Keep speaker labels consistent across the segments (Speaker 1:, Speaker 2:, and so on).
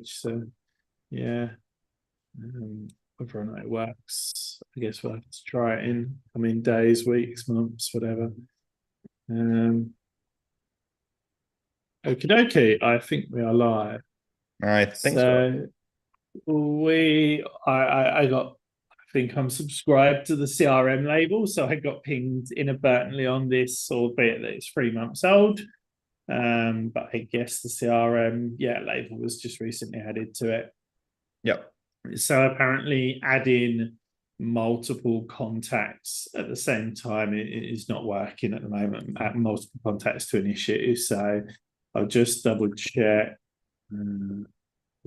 Speaker 1: stage. So yeah, whether or not it works, I guess we'll have to try it in coming days, weeks, months, whatever. Okie dokie, I think we are live.
Speaker 2: I think so.
Speaker 1: So I got, I think I'm subscribed to the CRM label, so I got pinged inadvertently on this, albeit that it's 3 months old. But I guess the CRM, label was just recently added to it.
Speaker 2: Yep.
Speaker 1: So apparently adding multiple contacts at the same time is not working at the moment. Add multiple contacts to an issue. So I'll just double check.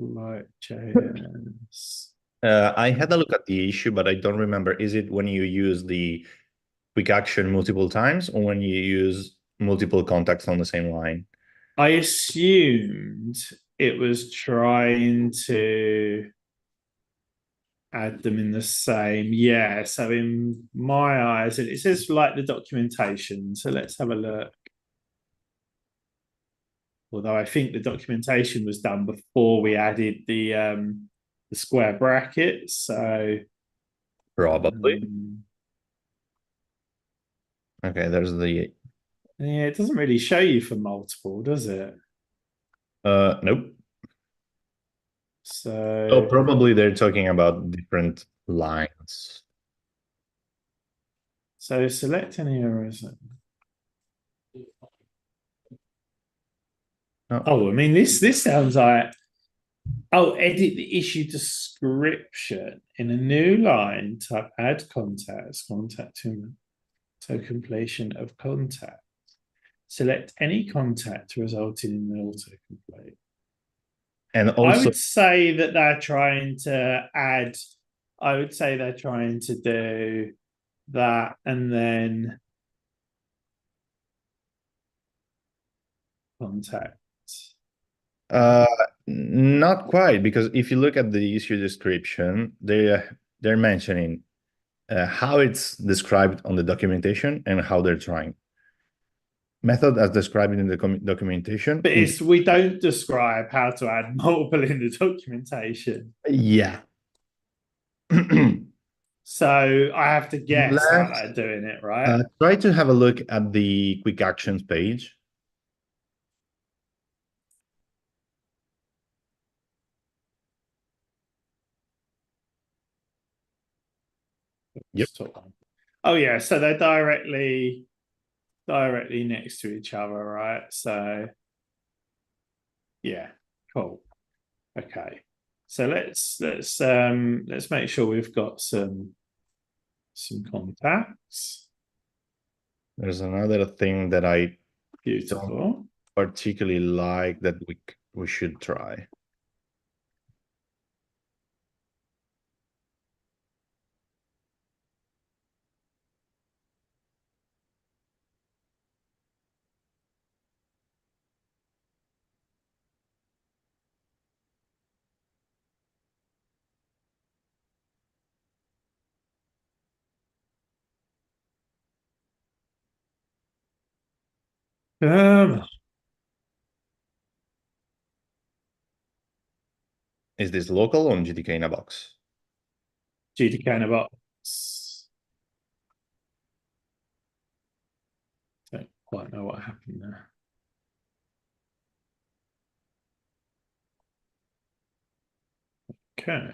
Speaker 1: Like JS.
Speaker 2: I had a look at the issue, but I don't remember. Is it when you use the quick action multiple times or when you use multiple contacts on the same line?
Speaker 1: I assumed it was trying to add them in the same. Yeah, so in my eyes, it says like the documentation. So let's have a look. Although I think the documentation was done before we added the square brackets. So
Speaker 2: Probably. Okay, there's the
Speaker 1: yeah, it doesn't really show you for multiple, does it?
Speaker 2: nope. Oh,
Speaker 1: So
Speaker 2: probably they're talking about different lines.
Speaker 1: select any errors.
Speaker 2: No.
Speaker 1: Oh, I mean this sounds like edit the issue description in a new line. Type add contacts, contact to completion of contact. Select any contact resulting in the autocomplete.
Speaker 2: And
Speaker 1: I
Speaker 2: also
Speaker 1: would say that they're trying to add. I would say they're trying to do that and then contact.
Speaker 2: not quite, because if you look at the issue description, they're mentioning how it's described on the documentation and how they're trying. Method as described in the documentation.
Speaker 1: But we don't describe how to add multiple in the documentation.
Speaker 2: Yeah.
Speaker 1: So I have to guess how
Speaker 2: Let's
Speaker 1: they're doing it, right?
Speaker 2: try to have a look at the quick actions page. Yep.
Speaker 1: Oh yeah, so they're directly next to each other, right? So yeah, cool. Okay. So let's make sure we've got some contacts.
Speaker 2: There's another thing that I
Speaker 1: Beautiful.
Speaker 2: don't particularly like that we should try.
Speaker 1: Um,
Speaker 2: Is this local on GTK in a box?
Speaker 1: GTK in a box. Don't quite know what happened there. Okay.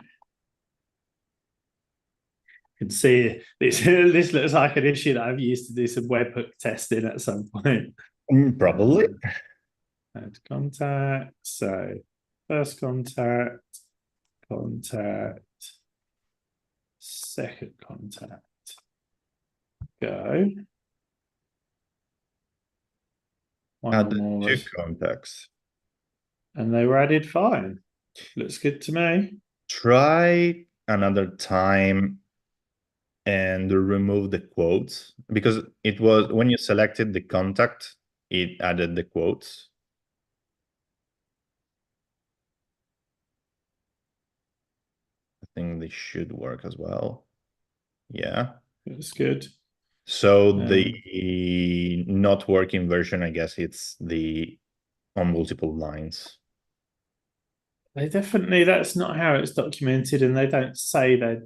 Speaker 1: You can see this. This looks like an issue that I've used to do some webhook testing at some point.
Speaker 2: Probably.
Speaker 1: Add contact. So first contact, second contact. Go. One
Speaker 2: Add
Speaker 1: or more.
Speaker 2: two contacts.
Speaker 1: And they were added fine. Looks good to me.
Speaker 2: Try another time and remove the quotes, because it was when you selected the contact, it added the quotes. I think they should work as well. Yeah.
Speaker 1: It's good.
Speaker 2: So the not working version, I guess it's the on multiple lines.
Speaker 1: They definitely, that's not how it's documented, and they don't say they're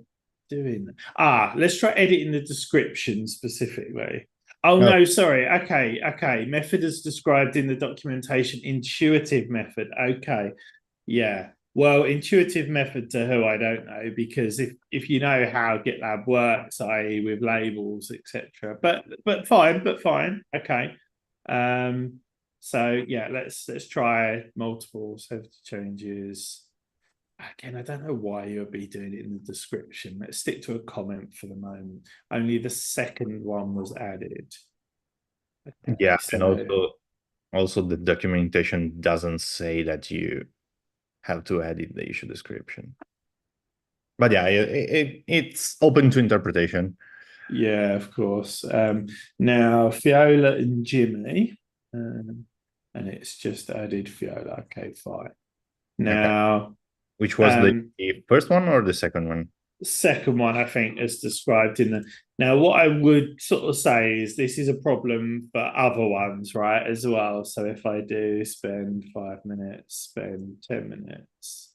Speaker 1: doing that. Let's try editing the description specifically. Oh
Speaker 2: Oh,
Speaker 1: no, sorry. Okay. Method as described in the documentation, intuitive method. Okay. Yeah. Well, intuitive method to who I don't know, because if you know how GitLab works, i.e., with labels, etc. But fine. Okay. Um, so yeah, let's try multiple safety changes. Again, I don't know why you'll be doing it in the description. Let's stick to a comment for the moment. Only the second one was added. Okay,
Speaker 2: yeah, and
Speaker 1: so
Speaker 2: also the documentation doesn't say that you have to edit the issue description. But yeah, it's open to interpretation.
Speaker 1: yeah, of course. Now Fiola and Jimmy, and it's just added Fiola. Okay, fine.
Speaker 2: Okay.
Speaker 1: Now,
Speaker 2: Which was the
Speaker 1: um,
Speaker 2: first one or the second one?
Speaker 1: second one, I think, as described in the. Now, what I would sort of say is this is a problem for other ones, right, as well. So if I do spend 5 minutes, spend 10 minutes.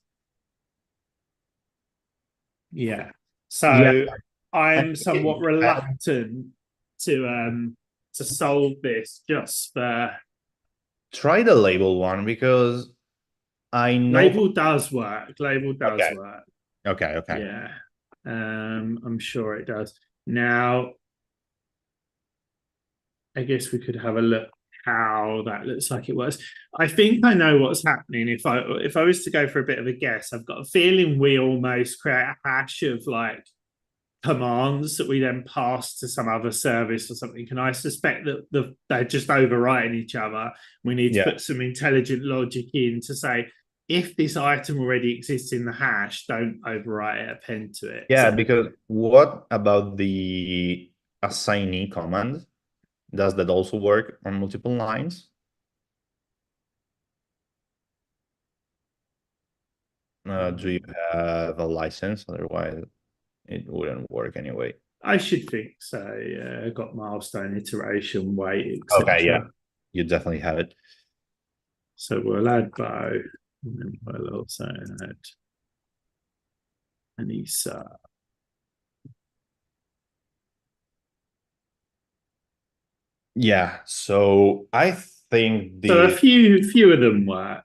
Speaker 1: Yeah.
Speaker 2: Yeah,
Speaker 1: So
Speaker 2: I
Speaker 1: I'm
Speaker 2: think it
Speaker 1: somewhat
Speaker 2: depends.
Speaker 1: reluctant to solve this just for
Speaker 2: Try the label one because I know.
Speaker 1: label does work. Label does
Speaker 2: Okay,
Speaker 1: work.
Speaker 2: okay.
Speaker 1: Yeah. I'm sure it does. Now, I guess we could have a look how that looks like it works. I think I know what's happening. If I was to go for a bit of a guess, I've got a feeling we almost create a hash of like commands that we then pass to some other service or something. And I suspect that they're just overwriting each other. We need to
Speaker 2: Yeah,
Speaker 1: put some intelligent logic in to say, if this item already exists in the hash, don't overwrite it, append to it.
Speaker 2: yeah.
Speaker 1: So
Speaker 2: Because what about the assignee command? Does that also work on multiple lines? Do you have a license? Otherwise, it wouldn't work anyway.
Speaker 1: I should think so. Yeah, got milestone, iteration, wait,
Speaker 2: Okay, yeah,
Speaker 1: etc.
Speaker 2: you definitely have it.
Speaker 1: So we'll add bow, and then we'll also add Anissa.
Speaker 2: Yeah, so I think
Speaker 1: So a
Speaker 2: the
Speaker 1: few of them work.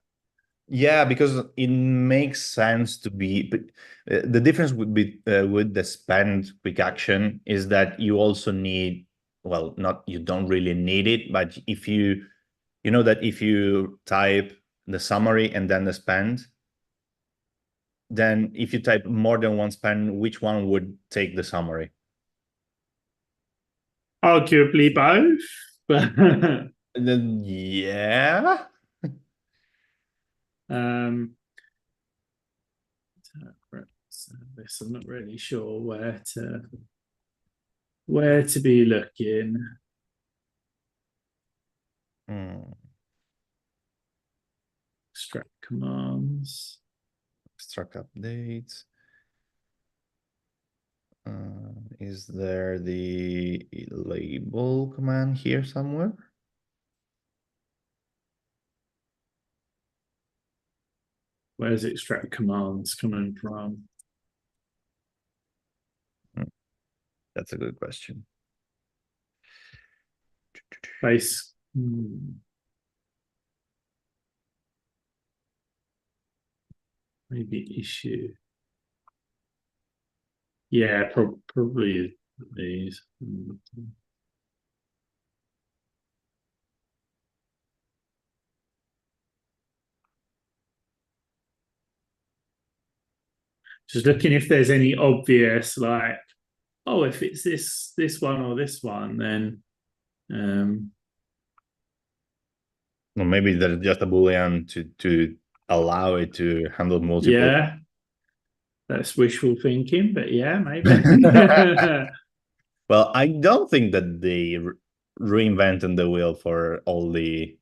Speaker 2: yeah, because it makes sense to be, but the difference would be with the spend quick action is that you also need, well, not you don't really need it, but if you know that if you type the summary and then the spend, then if you type more than one spend, which one would take the summary?
Speaker 1: Arguably both, but
Speaker 2: And then yeah,
Speaker 1: um, service. I'm not really sure where to be looking.
Speaker 2: Hmm,
Speaker 1: Extract commands.
Speaker 2: extract updates. Is there the label command here somewhere?
Speaker 1: Where's extract commands coming from?
Speaker 2: Hmm, that's a good question.
Speaker 1: Base. Maybe issue. Yeah, probably these. Just looking if there's any obvious like, oh, if it's this one or this one, then
Speaker 2: Well, maybe there's just a boolean to allow it to handle multiple.
Speaker 1: yeah, that's wishful thinking, but yeah, maybe.
Speaker 2: Well, I don't think that they reinvented the wheel for all the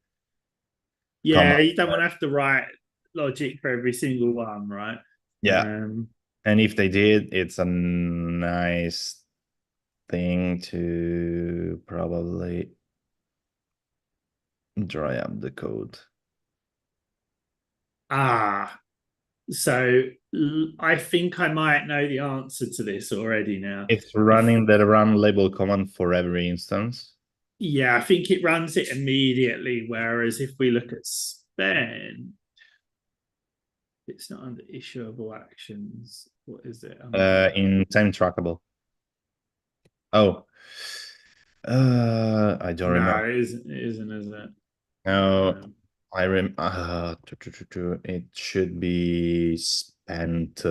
Speaker 1: Yeah,
Speaker 2: commands.
Speaker 1: you don't want to have to write logic for every single one, right?
Speaker 2: Yeah,
Speaker 1: Um,
Speaker 2: and if they did, it's a nice thing to probably dry up the code.
Speaker 1: ah, So I think I might know the answer to this already now.
Speaker 2: It's
Speaker 1: If
Speaker 2: running the run label command for every instance.
Speaker 1: Yeah, I think it runs it immediately. Whereas if we look at spend, it's not under issuable actions. What is it under?
Speaker 2: In time trackable. Oh, I don't
Speaker 1: No,
Speaker 2: remember.
Speaker 1: it isn't. It isn't, is it?
Speaker 2: No,
Speaker 1: Um,
Speaker 2: it should be spent.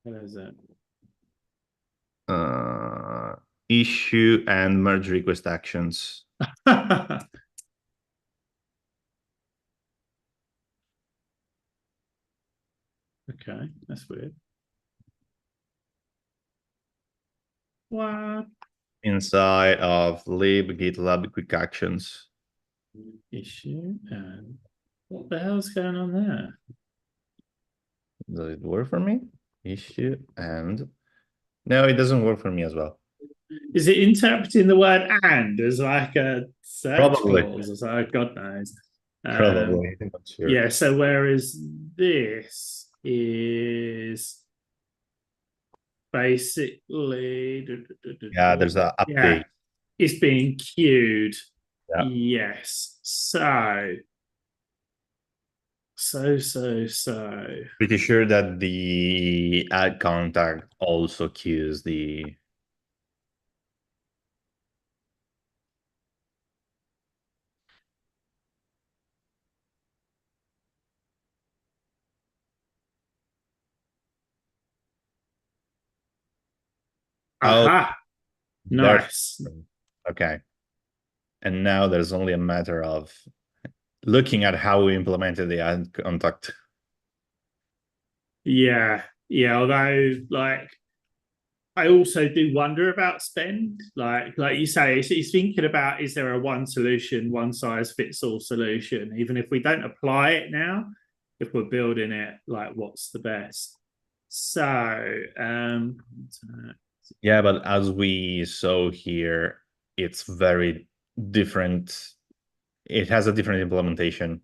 Speaker 1: what is it?
Speaker 2: Uh, issue and merge request actions.
Speaker 1: Okay, that's weird. What
Speaker 2: Inside of lib GitLab quick actions.
Speaker 1: issue and what the hell's going on there?
Speaker 2: Does it work for me? Issue and no, it doesn't work for me as well.
Speaker 1: Is it interpreting the word "and" as like a search
Speaker 2: Probably,
Speaker 1: clause? Or so God knows.
Speaker 2: probably. I'm not sure.
Speaker 1: Yeah. So whereas this is basically,
Speaker 2: Yeah, there's an
Speaker 1: yeah,
Speaker 2: update.
Speaker 1: it's being queued.
Speaker 2: Yeah.
Speaker 1: Yes. So.
Speaker 2: Pretty sure that the add contact also queues the. Oh,
Speaker 1: Aha.
Speaker 2: there's
Speaker 1: Nice.
Speaker 2: okay. And now there's only a matter of looking at how we implemented the add contact.
Speaker 1: Yeah. Yeah. Although, like, I also do wonder about spend. Like you say, he's thinking about, is there a one solution, one size fits all solution? Even if we don't apply it now, if we're building it, like what's the best? So,
Speaker 2: Yeah, but as we saw here, it's very different. It has a different implementation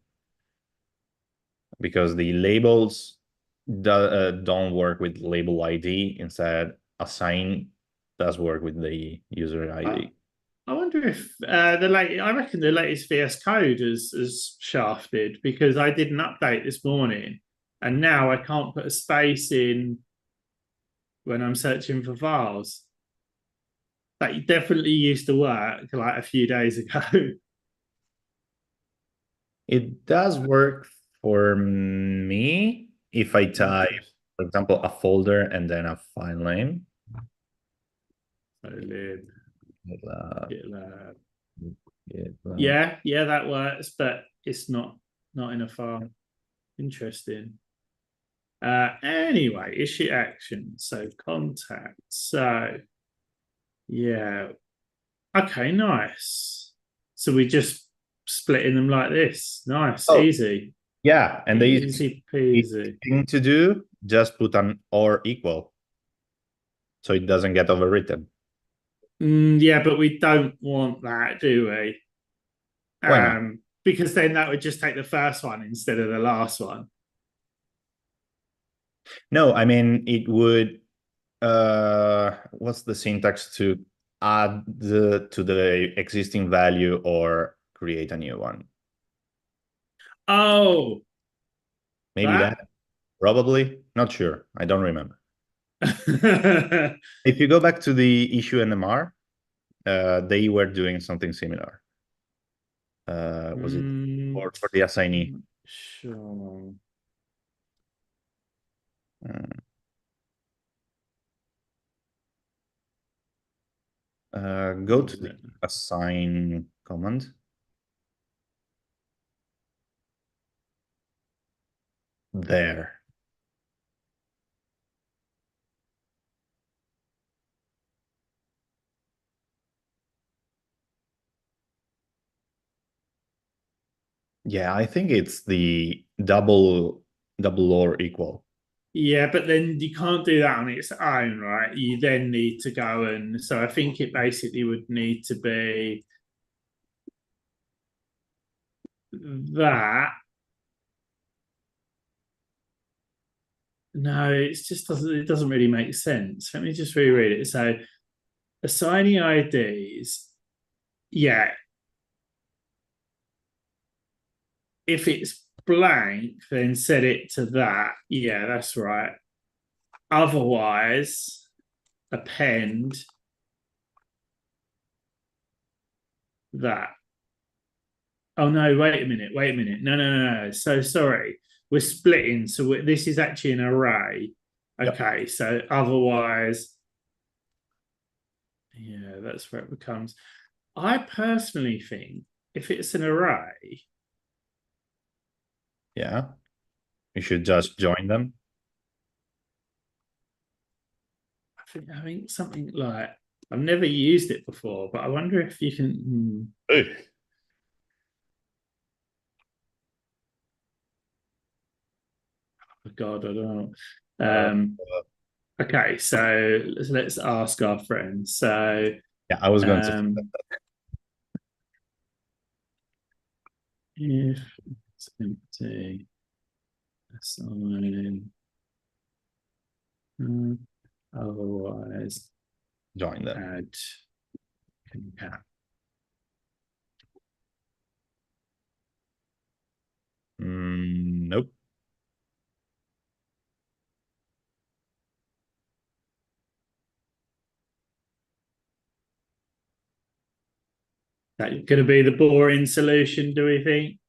Speaker 2: because the labels don't work with label ID. Instead, assign does work with the user ID.
Speaker 1: I wonder if I reckon the latest VS Code is shafted because I did an update this morning and now I can't put a space in when I'm searching for files. That definitely used to work like a few days ago.
Speaker 2: It does work for me if I type, for example, a folder and then a file name.
Speaker 1: So lib,
Speaker 2: GitLab,
Speaker 1: GitLab.
Speaker 2: GitLab.
Speaker 1: Yeah, that works, but it's not in a file. Interesting. Anyway, issue action. So contact. So yeah. Okay, nice. So we just splitting them like this. Nice,
Speaker 2: Oh,
Speaker 1: easy.
Speaker 2: yeah, and the
Speaker 1: Easy peasy.
Speaker 2: thing to do, just put an or equal so it doesn't get overwritten.
Speaker 1: Yeah, but we don't want that, do we?
Speaker 2: Why not?
Speaker 1: Because then that would just take the first one instead of the last one.
Speaker 2: No, I mean it would what's the syntax to add to the existing value or create a new one?
Speaker 1: Oh,
Speaker 2: Maybe that,
Speaker 1: that.
Speaker 2: probably, not sure. I don't remember. If you go back to the issue NMR, they were doing something similar. Was it for the assignee?
Speaker 1: Sure.
Speaker 2: Go to the assign command. There. Yeah, I think it's the double or equal.
Speaker 1: Yeah, but then you can't do that on its own, right? You then need to go and so I think it basically would need to be that. No, it doesn't really make sense. Let me just reread it. So assigning IDs, yeah, if it's blank, then set it to that. Yeah, that's right. Otherwise, append that. Oh no, wait a minute, wait a minute. No, no, no, no. So sorry. We're splitting. So this is actually an array.
Speaker 2: Yep.
Speaker 1: Okay, so otherwise, yeah, that's where it becomes. I personally think if it's an array,
Speaker 2: Yeah. You should just join them.
Speaker 1: I think something like I've never used it before, but I wonder if you can.
Speaker 2: Ooh.
Speaker 1: Oh God, I don't know.
Speaker 2: Uh,
Speaker 1: Okay, so let's ask our friends. So,
Speaker 2: yeah, I was going to.
Speaker 1: um, if it's empty, assign, otherwise
Speaker 2: Join them.
Speaker 1: add concat.
Speaker 2: Nope.
Speaker 1: That going to be the boring solution, do we think?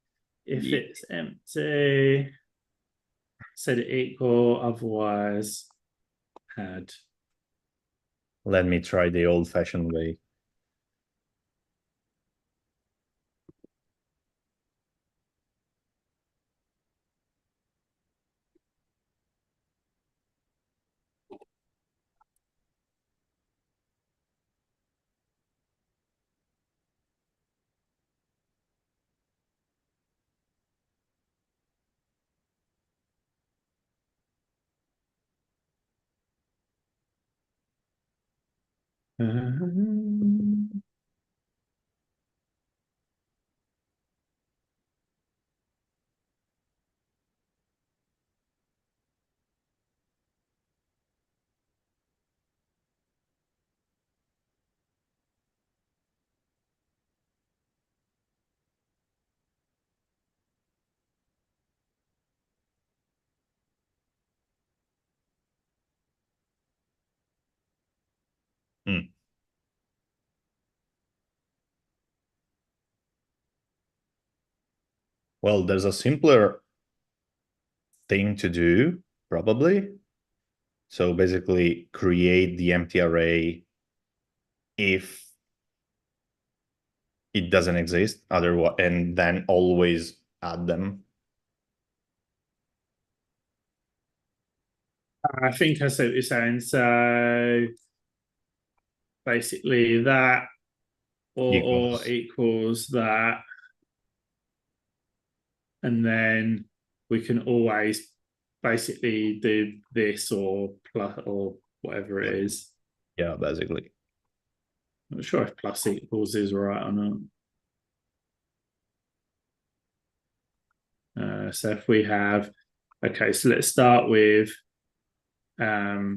Speaker 1: If
Speaker 2: Ye-
Speaker 1: it's empty, set it equal, otherwise add.
Speaker 2: Let me try the old-fashioned way. Hmm. Well, there's a simpler thing to do, probably. So basically create the empty array if it doesn't exist, otherwise, and then always add them.
Speaker 1: I think I see what you're saying. So basically that or
Speaker 2: Equals.
Speaker 1: equals that, and then we can always basically do this or plus or whatever it is.
Speaker 2: Yeah, basically.
Speaker 1: I'm not sure if plus equals is right or not. So if we have, okay, so let's start with, yeah,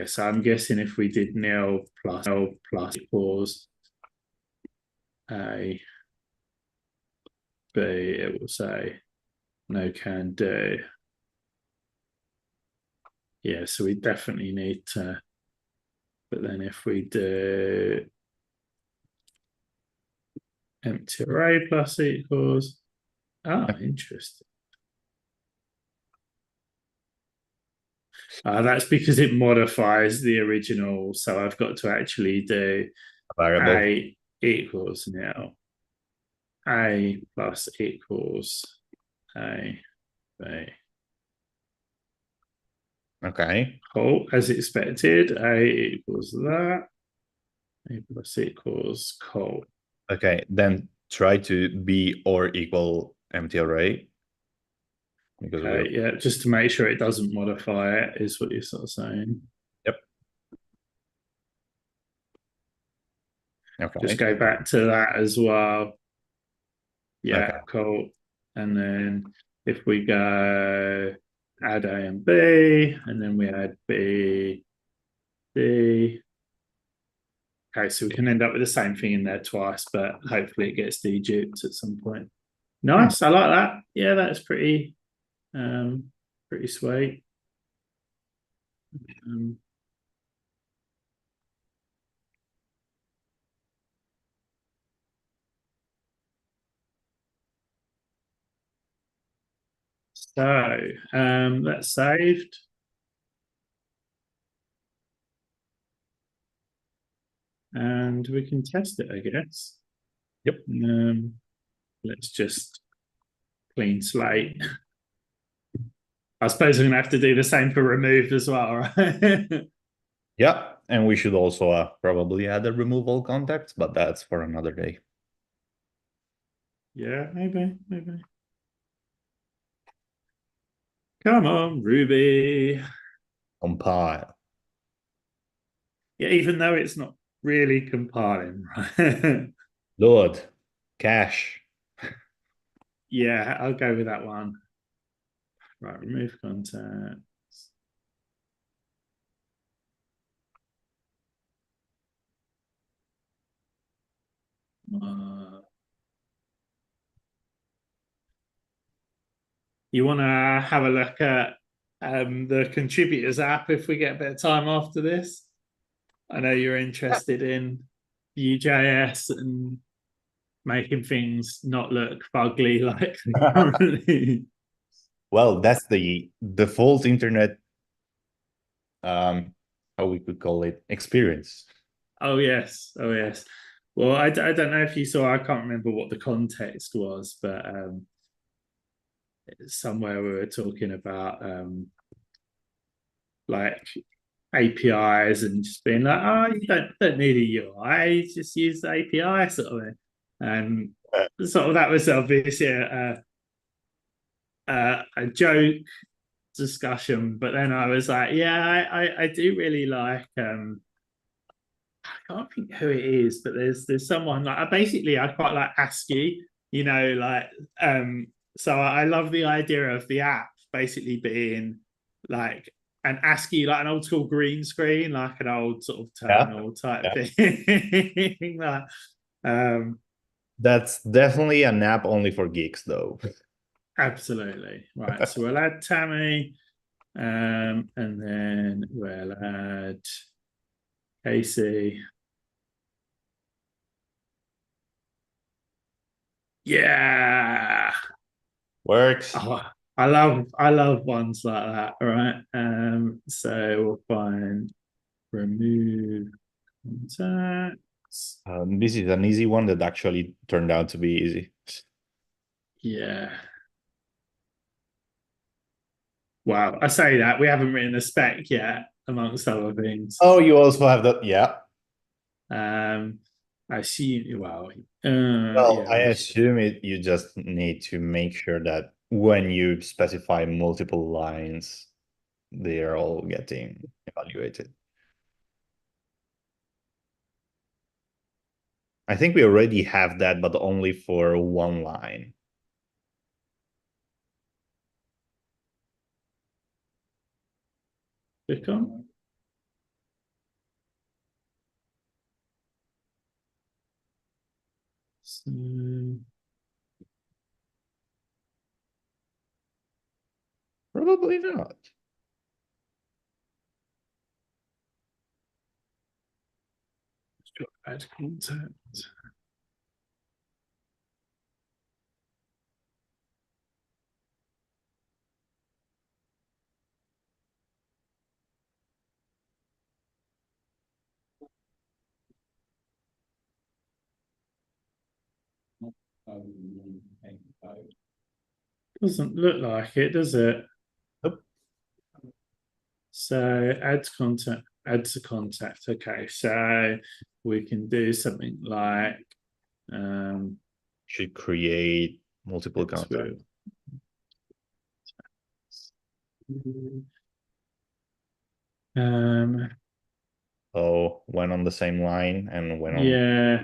Speaker 1: so I'm guessing if we did nil plus equals a b, it will say no can do. Yeah, so we definitely need to, but then if we do empty array plus equals, oh, interesting. That's because it modifies the original. So I've got to actually do
Speaker 2: Variable.
Speaker 1: a equals now. A plus equals a b.
Speaker 2: Okay.
Speaker 1: Cool, as expected. A equals that. A plus equals cool.
Speaker 2: Okay, then try to be or equal empty array. because
Speaker 1: Okay, yeah, just to make sure it doesn't modify it is what you're sort of saying.
Speaker 2: yep. Okay.
Speaker 1: Just go back to that as well. Yeah,
Speaker 2: Okay.
Speaker 1: cool. And then if we go add A and B, and then we add B, D. Okay, so we can end up with the same thing in there twice, but hopefully it gets deduped at some point.
Speaker 2: Hmm.
Speaker 1: Nice, I like that. Yeah, that's pretty sweet. Um, so that's saved. And we can test it, I guess.
Speaker 2: Yep.
Speaker 1: Let's just clean slate. I suppose I'm gonna have to do the same for removed as well, right?
Speaker 2: Yeah, and we should also probably add a removal context, but that's for another day.
Speaker 1: Yeah, maybe. Come on, Ruby.
Speaker 2: Compile.
Speaker 1: Yeah, even though it's not really compiling, right?
Speaker 2: Load. Cache.
Speaker 1: Yeah, I'll go with that one. Right, remove content. You want to have a look at the contributors app if we get a bit of time after this? I know you're interested in Vue.js and making things not look fugly like they currently.
Speaker 2: Well, that's the default internet, how we could call it, experience.
Speaker 1: Oh yes, oh yes. Well, I don't know if you saw. I can't remember what the context was, but somewhere we were talking about like APIs and just being like, oh, you don't need a UI, just use the API sort of thing. And sort of that was obviously a joke discussion, but then I was like, yeah, I do really like I can't think who it is, but there's someone like I quite like ASCII, like so I love the idea of the app basically being like an ASCII, like an old school green screen, like an old sort of
Speaker 2: Yeah.
Speaker 1: terminal type
Speaker 2: Yeah.
Speaker 1: thing. like, um
Speaker 2: That's definitely an app only for geeks, though.
Speaker 1: absolutely. Right. So we'll add Tammy, and then we'll add Casey. Yeah.
Speaker 2: Works.
Speaker 1: Oh, I love ones like that, right? So we'll find remove contacts.
Speaker 2: This is an easy one that actually turned out to be easy.
Speaker 1: Yeah. Wow. I say that we haven't written a spec yet, amongst other things.
Speaker 2: Oh, you also have that. Yeah.
Speaker 1: Um, I see. Well,
Speaker 2: Well, I
Speaker 1: yeah.
Speaker 2: assume you just need to make sure that when you specify multiple lines, they are all getting evaluated. I think we already have that, but only for one line.
Speaker 1: Click on. So,
Speaker 2: Probably not.
Speaker 1: add contact. Doesn't look like it, does it?
Speaker 2: Nope.
Speaker 1: So add to contact. Okay, so we can do something like
Speaker 2: Should create multiple contacts.
Speaker 1: Um,
Speaker 2: Oh, went on the same line and went on.
Speaker 1: yeah,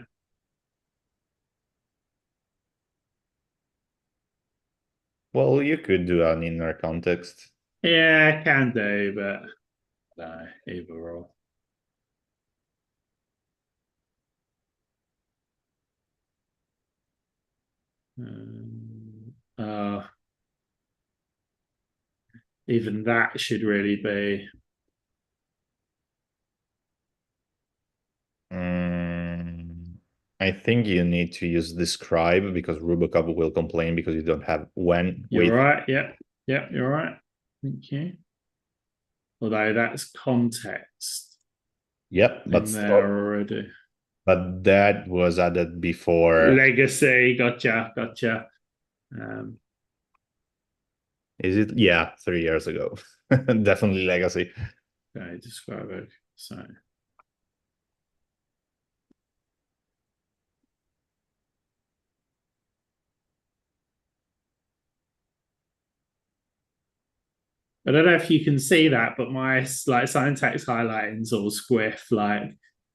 Speaker 2: Well, you could do an inner context.
Speaker 1: yeah, can do, but no, either or. Uh, even that should really be.
Speaker 2: Mm, I think you need to use describe because Rubocop will complain because you don't have when
Speaker 1: You're
Speaker 2: with.
Speaker 1: right. Yep. Yep. You're right. Thank you. Although that's context
Speaker 2: Yep,
Speaker 1: in there already.
Speaker 2: but that was added before.
Speaker 1: Legacy. Gotcha. Gotcha. Um,
Speaker 2: Is it? Yeah, 3 years ago. Definitely legacy.
Speaker 1: okay. Describe it. So. I don't know if you can see that, but my like syntax highlighting's all squiff. Like this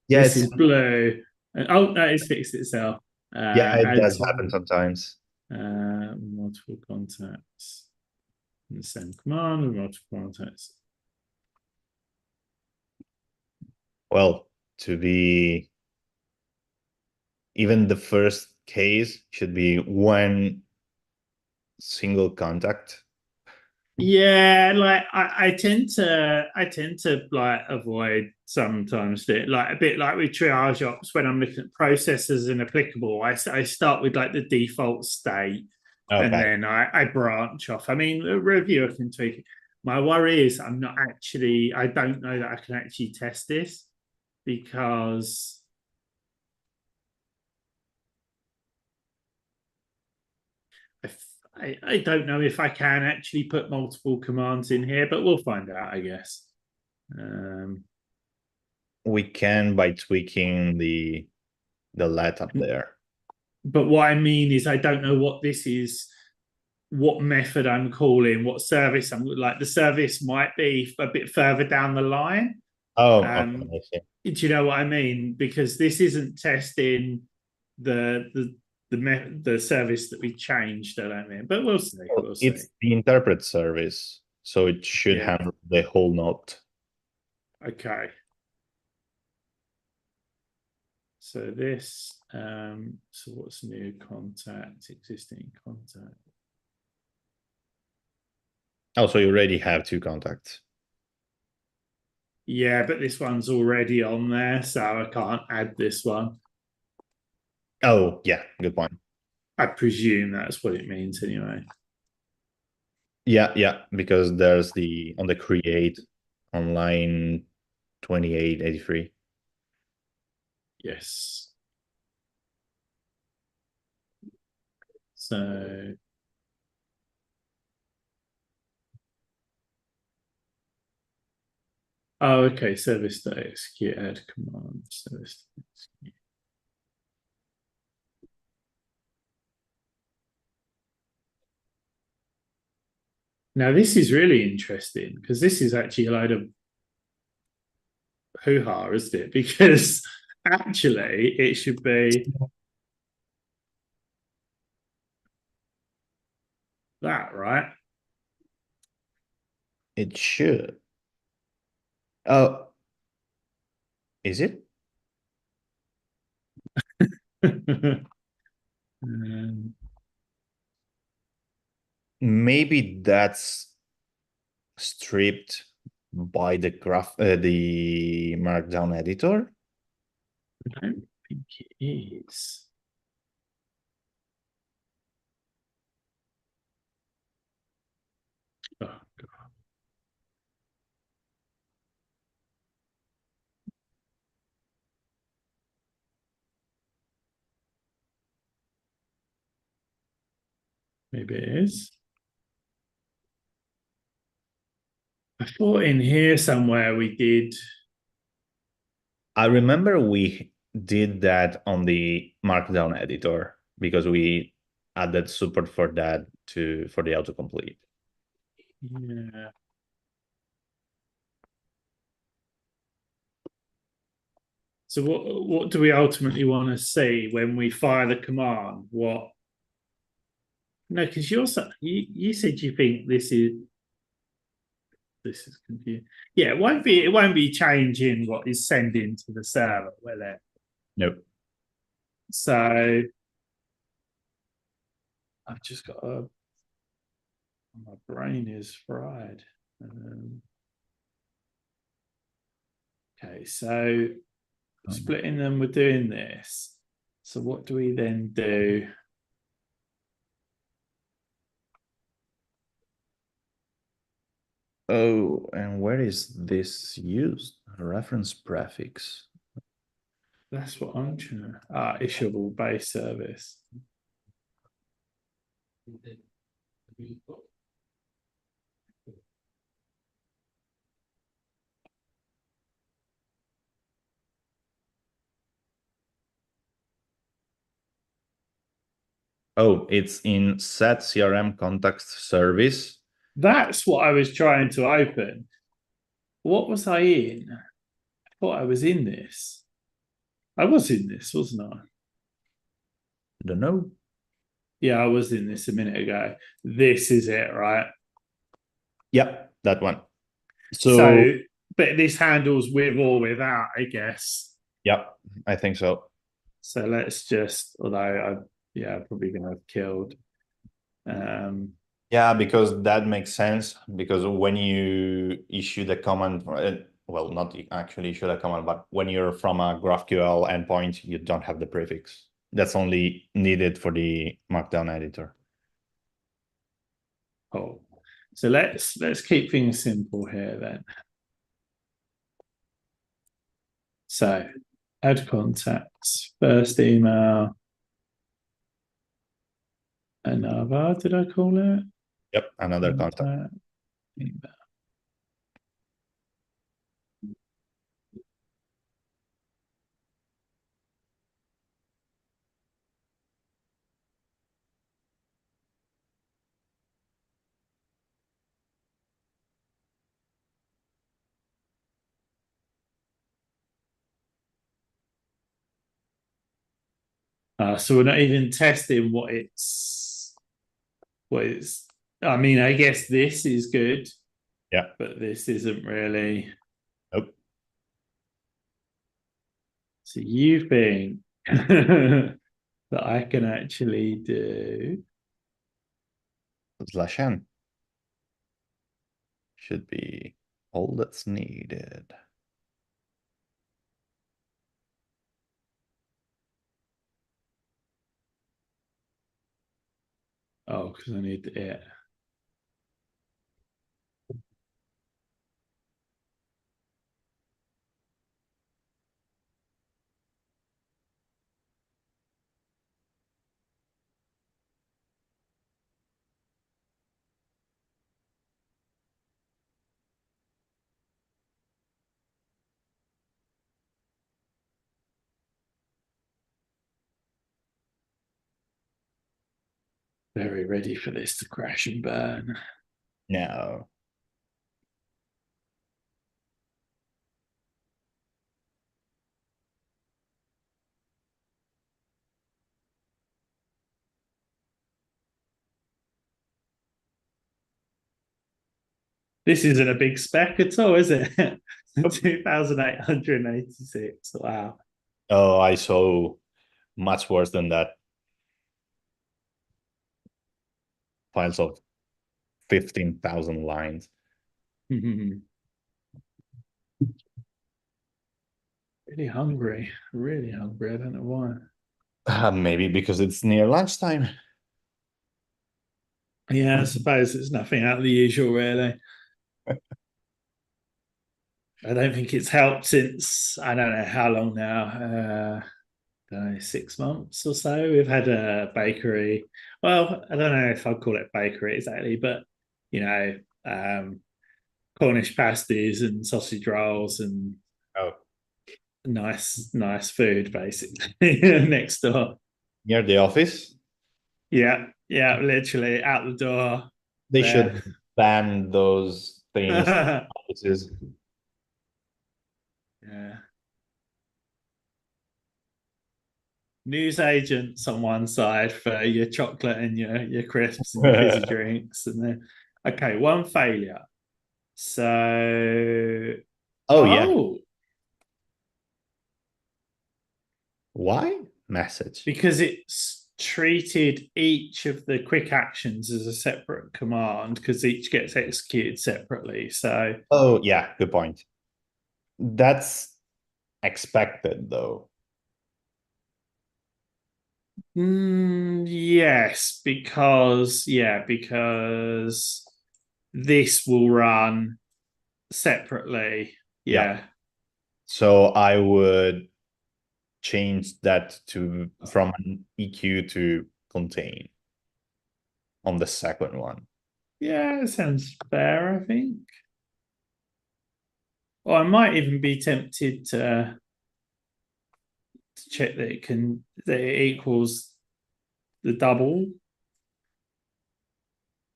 Speaker 2: Yes.
Speaker 1: is blue. And, oh no, it's fixed itself.
Speaker 2: Yeah, it
Speaker 1: Add
Speaker 2: does happen sometimes.
Speaker 1: multiple contacts. And the same command with multiple contacts.
Speaker 2: Well, to be even the first case should be one single contact.
Speaker 1: Yeah, like I tend to like avoid sometimes like a bit like with triage ops when I'm looking at processes and applicable. I start with like the default state and
Speaker 2: Okay.
Speaker 1: then I branch off. I mean, the reviewer can tweak it. My worry is I don't know that I can actually test this because I don't know if I can actually put multiple commands in here, but we'll find out, I guess. Um,
Speaker 2: We can by tweaking the let up there.
Speaker 1: but what I mean is, I don't know what this is, what method I'm calling, what service I'm like. The service might be a bit further down the line.
Speaker 2: Oh, okay.
Speaker 1: Um,
Speaker 2: I see.
Speaker 1: do you know what I mean? Because this isn't testing the service that we changed. I don't mean, but we'll see.
Speaker 2: Well,
Speaker 1: We'll see.
Speaker 2: it's the interpret service, so it should
Speaker 1: Yeah.
Speaker 2: handle the whole note.
Speaker 1: Okay. So this, so what's new contact, existing contact?
Speaker 2: Oh, so you already have two contacts.
Speaker 1: Yeah, but this one's already on there, so I can't add this one.
Speaker 2: Oh, yeah, good point.
Speaker 1: I presume that's what it means anyway.
Speaker 2: Yeah, yeah, because there's the on the create on line 2883.
Speaker 1: Yes. So oh, okay. Service to execute add command. Service to execute. Now this is really interesting because this is actually a load of hoo-ha, isn't it? Because actually it should be that, right?
Speaker 2: It should. Oh, is it?
Speaker 1: um,
Speaker 2: Maybe that's stripped by the markdown editor.
Speaker 1: I don't think it is. Oh, God. Maybe it is. I thought in here somewhere we did.
Speaker 2: I remember we did that on the markdown editor because we added support for that for the autocomplete.
Speaker 1: Yeah. So what do we ultimately want to see when we fire the command? What? No, because you said you think this is confusing. Yeah, it won't be changing what is sending to the server, will it?
Speaker 2: Nope.
Speaker 1: So I've just got my brain is fried. Okay, so splitting them, we're doing this. So what do we then do?
Speaker 2: Oh, and where is this used? A reference prefix.
Speaker 1: That's what I'm trying to. Issuable base service.
Speaker 2: Oh, it's in set CRM context service.
Speaker 1: That's what I was trying to open. What was I in? I thought I was in this. I was in this, wasn't I?
Speaker 2: Don't know.
Speaker 1: Yeah, I was in this a minute ago. This is it, right?
Speaker 2: Yeah, that one. So,
Speaker 1: So, but this handles with or without, I guess.
Speaker 2: yeah, I think so.
Speaker 1: So let's just, although I'm probably gonna have killed.
Speaker 2: Yeah, because that makes sense. Because when you issue the command, well, not actually issue the command, but when you're from a GraphQL endpoint, you don't have the prefix. That's only needed for the Markdown editor.
Speaker 1: Oh, so let's keep things simple here then. So add contacts, first email, another, did I call it?
Speaker 2: Yep, another contact.
Speaker 1: Email. So we're not even testing what it's. I mean, I guess this is good,
Speaker 2: Yeah.
Speaker 1: but this isn't really.
Speaker 2: Nope.
Speaker 1: So you think that I can actually do?
Speaker 2: /n should be all that's needed.
Speaker 1: Oh, because I need it. Very ready for this to crash and burn.
Speaker 2: No.
Speaker 1: This isn't a big spec at all, is it?
Speaker 2: Nope.
Speaker 1: 2,886. Wow.
Speaker 2: Oh, I saw much worse than that. Files of 15,000 lines.
Speaker 1: Really hungry. Really hungry. I don't know why.
Speaker 2: Maybe because it's near lunchtime.
Speaker 1: Yeah, I suppose it's nothing out of the usual, really. I don't think it's helped since I don't know how long now. I don't know, 6 months or so. We've had a bakery. Well, I don't know if I'd call it bakery exactly, but you know, Cornish pasties and sausage rolls and
Speaker 2: Oh,
Speaker 1: nice food basically next door.
Speaker 2: near the office?
Speaker 1: Yeah, yeah, literally out the door
Speaker 2: They
Speaker 1: there.
Speaker 2: should ban those things.
Speaker 1: Yeah.
Speaker 2: Offices.
Speaker 1: news agents on one side for your chocolate and your crisps and your fizzy drinks, and then okay, one failure. So,
Speaker 2: Oh yeah.
Speaker 1: oh,
Speaker 2: Why? Message.
Speaker 1: because it's treated each of the quick actions as a separate command because each gets executed separately. So,
Speaker 2: Oh yeah, good point. That's expected though.
Speaker 1: yes, because this will run separately.
Speaker 2: Yeah.
Speaker 1: Yeah.
Speaker 2: So I would change that to from an EQ to contain on the second one.
Speaker 1: Yeah, it sounds fair, I think. Or I might even be tempted to check that it equals the double.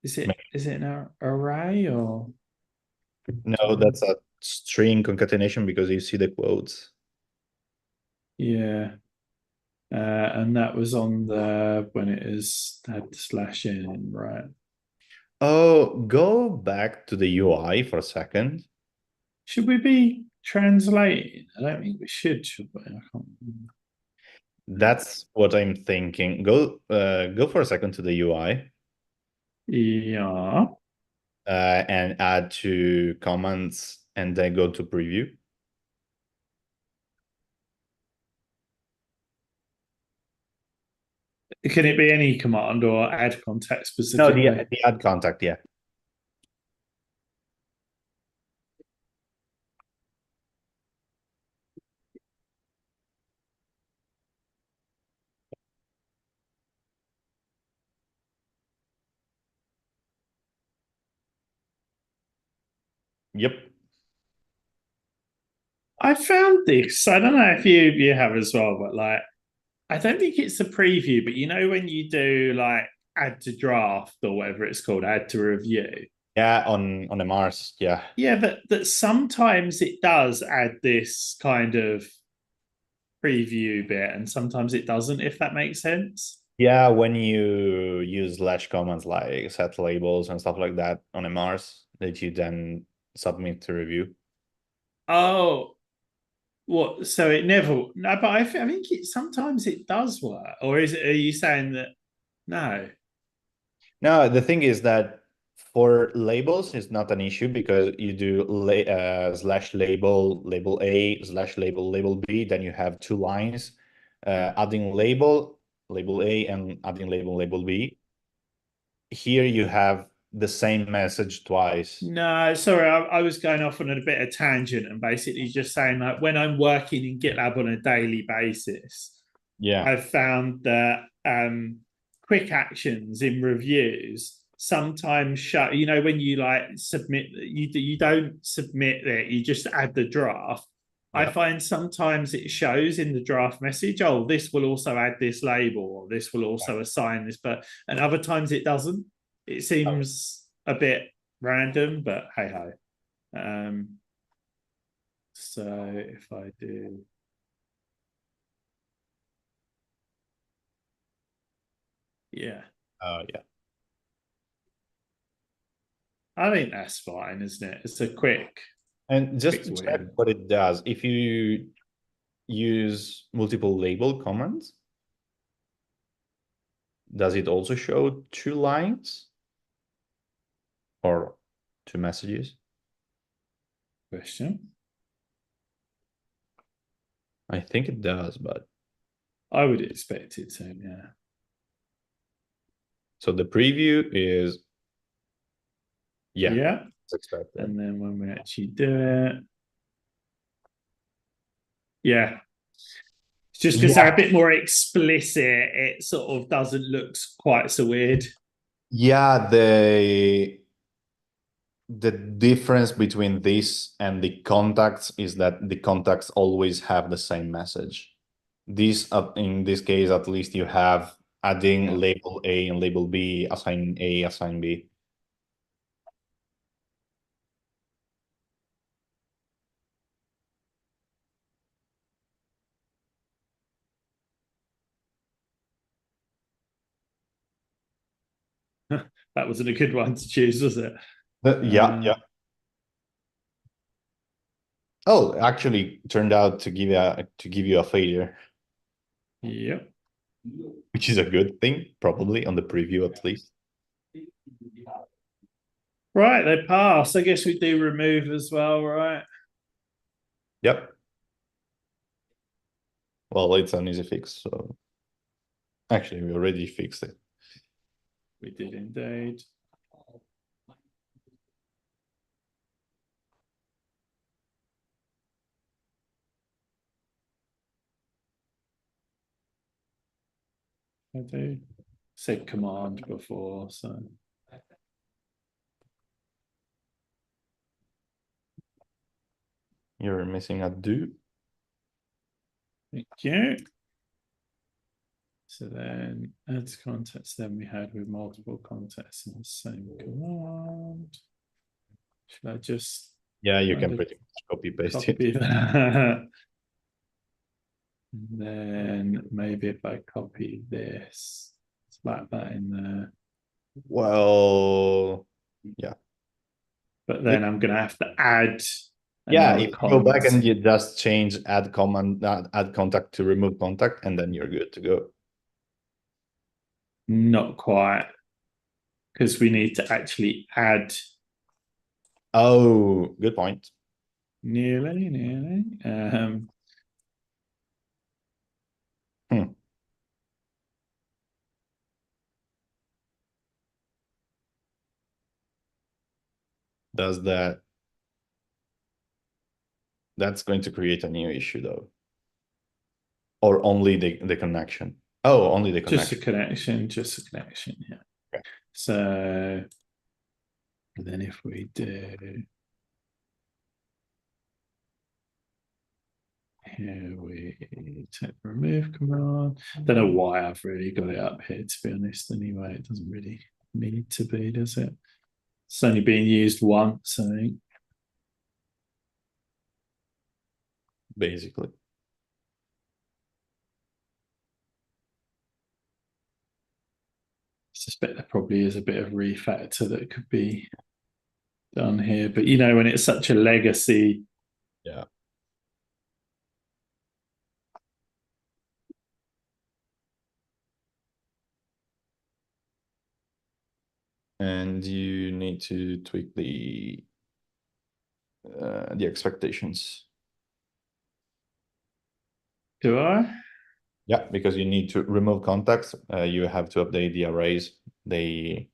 Speaker 1: Is it an array or
Speaker 2: No, that's a string concatenation because you see the quotes.
Speaker 1: yeah. And that was on the when it is had slash in, right?
Speaker 2: Oh, go back to the UI for a second.
Speaker 1: Should we be translating? I don't think we should we? I can't remember.
Speaker 2: That's what I'm thinking. Go for a second to the UI
Speaker 1: Yeah.
Speaker 2: and add to comments and then go to preview.
Speaker 1: Can it be any command or add context
Speaker 2: No,
Speaker 1: specifically?
Speaker 2: the add contact, yeah. Yep.
Speaker 1: I found this. I don't know if you have as well, but like I don't think it's a preview, but you know when you do like add to draft or whatever it's called, add to review.
Speaker 2: Yeah, on the Mars, yeah.
Speaker 1: Yeah, that sometimes it does add this kind of preview bit, and sometimes it doesn't, if that makes sense.
Speaker 2: Yeah, when you use slash commands like set labels and stuff like that on a Mars that you then submit to review.
Speaker 1: Oh, what? So it never. No, but I think it sometimes it does work. Or is it? Are you saying that no?
Speaker 2: No, the thing is that for labels, it's not an issue because you do slash label A, slash label B, then you have two lines, adding label A, and adding label B. Here you have the same message twice.
Speaker 1: No, sorry, I was going off on a bit of tangent and basically just saying like when I'm working in GitLab on a daily basis,
Speaker 2: Yeah.
Speaker 1: I've found that quick actions in reviews sometimes show, when you like submit, you don't submit it, you just add the draft. I
Speaker 2: Yeah.
Speaker 1: find sometimes it shows in the draft message, oh, this will also add this label, or this will also assign this, but and other times it doesn't. It seems a bit random, but hey ho. So if I do, yeah,
Speaker 2: Oh, yeah.
Speaker 1: I think that's fine, isn't it? It's a quick
Speaker 2: And just
Speaker 1: quick
Speaker 2: to check
Speaker 1: win.
Speaker 2: what it does, if you use multiple label commands, does it also show two lines or two messages?
Speaker 1: Question.
Speaker 2: I think it does, but
Speaker 1: I would expect it to, yeah.
Speaker 2: so the preview is, yeah,
Speaker 1: Yeah.
Speaker 2: it's expected.
Speaker 1: And then when we actually do it, yeah. It's just because they're a
Speaker 2: Yeah.
Speaker 1: bit more explicit, it sort of doesn't look quite so weird.
Speaker 2: Yeah, the difference between this and the contacts is that the contacts always have the same message. This, in this case, at least you have adding label A and label B, assign A, assign B.
Speaker 1: That wasn't a good one to choose, was it?
Speaker 2: Yeah, yeah. Oh, actually turned out to give you a failure,
Speaker 1: Yep.
Speaker 2: which is a good thing, probably on the preview at least.
Speaker 1: Right, they pass. I guess we do remove as well, right?
Speaker 2: Yep. Well, it's an easy fix, so actually we already fixed it.
Speaker 1: We did indeed. I do. Said command before, so
Speaker 2: You're missing a do.
Speaker 1: thank you. So then add contacts, then we had with multiple contacts in the same command. Should I just
Speaker 2: Yeah, you
Speaker 1: kind
Speaker 2: can
Speaker 1: of
Speaker 2: pretty much copy paste it.
Speaker 1: copy that? And then maybe if I copy this, slap that in there.
Speaker 2: Well, yeah.
Speaker 1: But then I'm going to have to add
Speaker 2: Yeah,
Speaker 1: another
Speaker 2: if you go back
Speaker 1: contact.
Speaker 2: and you just change add command, add contact to remove contact, and then you're good to go.
Speaker 1: Not quite, because we need to actually add.
Speaker 2: Oh, good point.
Speaker 1: Nearly.
Speaker 2: Hmm. Does that? That's going to create a new issue though. Or only the connection. Oh, only the
Speaker 1: Just a
Speaker 2: connection.
Speaker 1: connection, yeah.
Speaker 2: Okay.
Speaker 1: So then if we do here, we take the remove command. Don't know why I've really got it up here, to be honest. Anyway, it doesn't really need to be, does it? It's only being used once, I think.
Speaker 2: Basically.
Speaker 1: I suspect there probably is a bit of refactor that could be done here, but you know, when it's such a legacy,
Speaker 2: Yeah. And you need to tweak the expectations.
Speaker 1: do I?
Speaker 2: Yeah, because you need to remove contacts. You have to update the arrays. They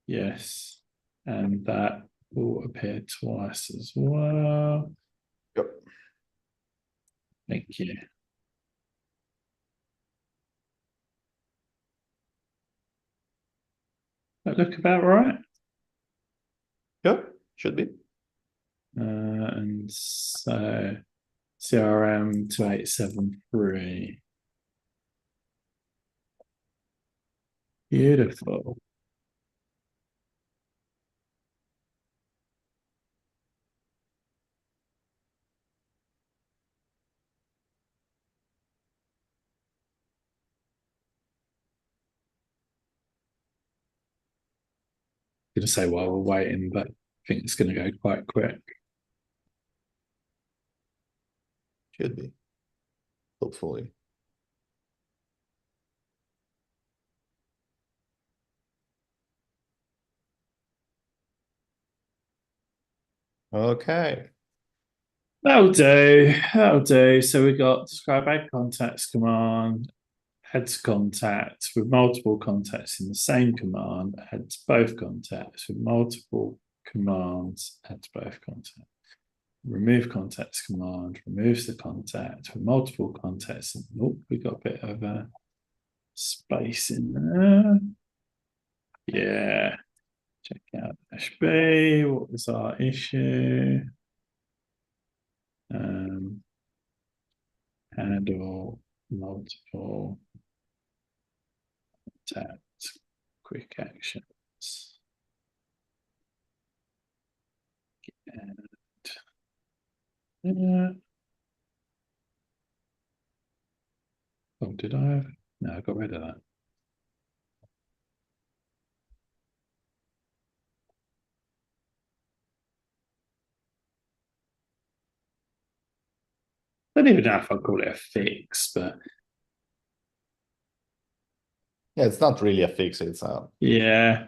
Speaker 1: Yes. And that will appear twice as well.
Speaker 2: Yep.
Speaker 1: Thank you. That look about right.
Speaker 2: Yep, should be.
Speaker 1: And so CRM 2873. Beautiful. I'm going to say while we're waiting, but I think it's going to go quite quick.
Speaker 2: Should be. Hopefully. Okay.
Speaker 1: That'll do. That'll do. So we got describe add contacts command, add to contacts with multiple contacts in the same command, add to both contacts with multiple commands, add to both contacts. Remove contacts command removes the contact with multiple contacts. And, oh, we got a bit of a space in there. Yeah. Check out dash B. What was our issue? Handle multiple contact quick actions. And oh, did I have? No, I got rid of that. don't even know if I'd call it a fix, but
Speaker 2: Yeah, it's not really a fix, it's a
Speaker 1: yeah.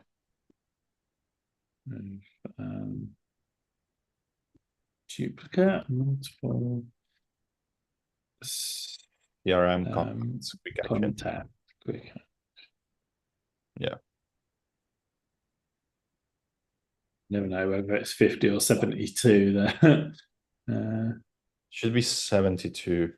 Speaker 1: Duplicate, multiple
Speaker 2: CRM contacts, quick action.
Speaker 1: contact, quick.
Speaker 2: Yeah.
Speaker 1: Never know whether it's 50 or 72 there.
Speaker 2: Should be 72.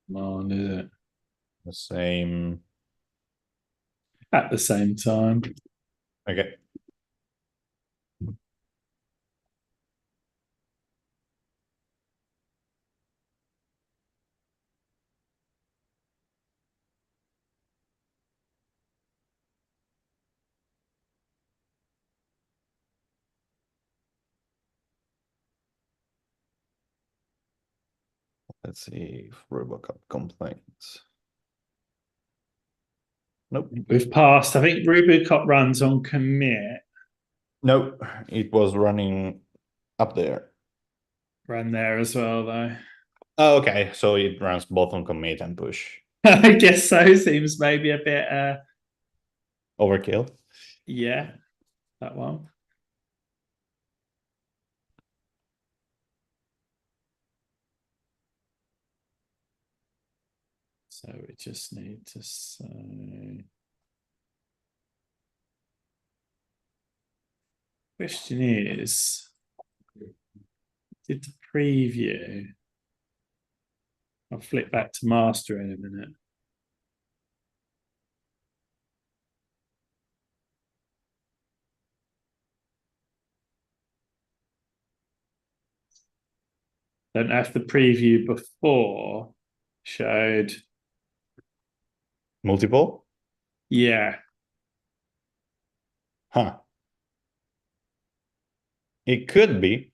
Speaker 1: Come on, is it?
Speaker 2: The same.
Speaker 1: At the same time.
Speaker 2: Okay. Let's see if Robocop complaints. Nope.
Speaker 1: We've passed. I think Rubicop runs on commit.
Speaker 2: No, it was running up there.
Speaker 1: Ran there as well, though.
Speaker 2: Oh, okay, so it runs both on commit and push.
Speaker 1: I guess so. Seems maybe a bit
Speaker 2: Overkill.
Speaker 1: yeah, that one. So we just need to say. Question is, did the preview? I'll flip back to master in a minute. Don't know if the preview before showed.
Speaker 2: Multiple?
Speaker 1: Yeah.
Speaker 2: Huh. It could be.